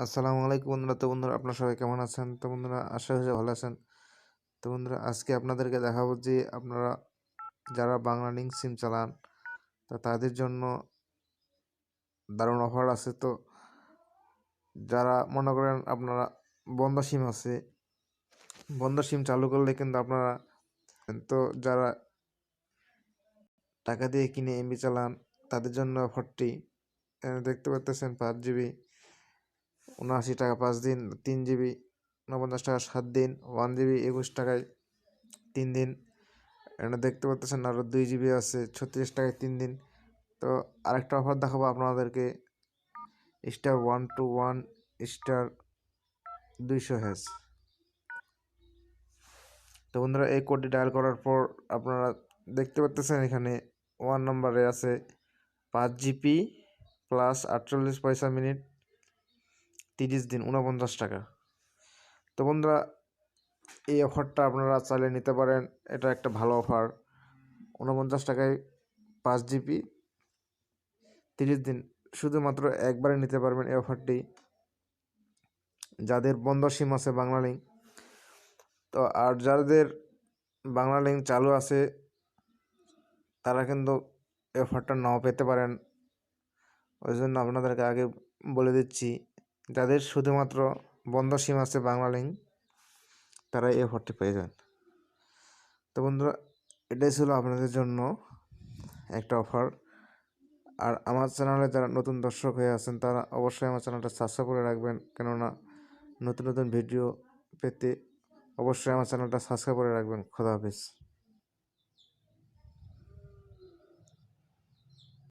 আসসালামু আলাইকুম বন্ধুরা। বন্ধুরা আপনারা সবাই কেমন আছেন? বন্ধুরা আশা করি ভালো আছেন। বন্ধুরা আজকে আপনাদেরকে দেখাবো যে আপনারা যারা বাংলালিংক সিম চালান তাদের জন্য দারুণ অফার আছে। যারা মনে করেন আপনারা বন্ধ সিম আছে, বন্ধ সিম চালু করলে কিন্তু আপনারা যারা টাকা দিয়ে কিনে এমবি চালান তাদের জন্য অফারটি দেখতে পাচ্ছেন। 5 GB 79 টাকা 5 দিন, 3 GB 49 টাকা 7 দিন, 1 GB 21 টাকায় 3 দিন। এটা দেখতে পাচ্ছেন আরও 2 GB আছে 36 টাকায় 3 দিন। তো আরেকটা অফার দেখাবো আপনাদেরকে, *121 *200#। তো বন্ধুরা এই কোডটি ডায়াল করার পর আপনারা দেখতে পাচ্ছেন এখানে 1 নম্বরে আছে 5 GB প্লাস 48 পয়সা মিনিট, 30 দিন 49 টাকা। তো বন্ধুরা এই অফারটা আপনারা চাইলে নিতে পারেন, এটা একটা ভালো অফার। 49 টাকায় 5 GB 30 দিন, শুধুমাত্র একবারে নিতে পারবেন এই অফারটি যাদের বন্ধ সিম আছে বাংলালিংক। তো আর যাদের বাংলালিংক চালু আছে তারা কিন্তু এই অফারটা নাও পেতে পারেন। ওই জন্য আপনাদেরকে আগে বলে দিচ্ছি, যাদের শুধুমাত্র বন্ধ সিম আছে বাংলালিংক তারা এই অফারটি পেয়ে যান। তো বন্ধুরা এটাই ছিল আপনাদের জন্য একটা অফার। আর আমার চ্যানেলে যারা নতুন দর্শক হয়ে আছেন তারা অবশ্যই আমার চ্যানেলটা সাবস্ক্রাইব করে রাখবেন, কেননা নতুন নতুন ভিডিও পেতে অবশ্যই আমার চ্যানেলটা সাবস্ক্রাইব করে রাখবেন। খোদা হাফেজ।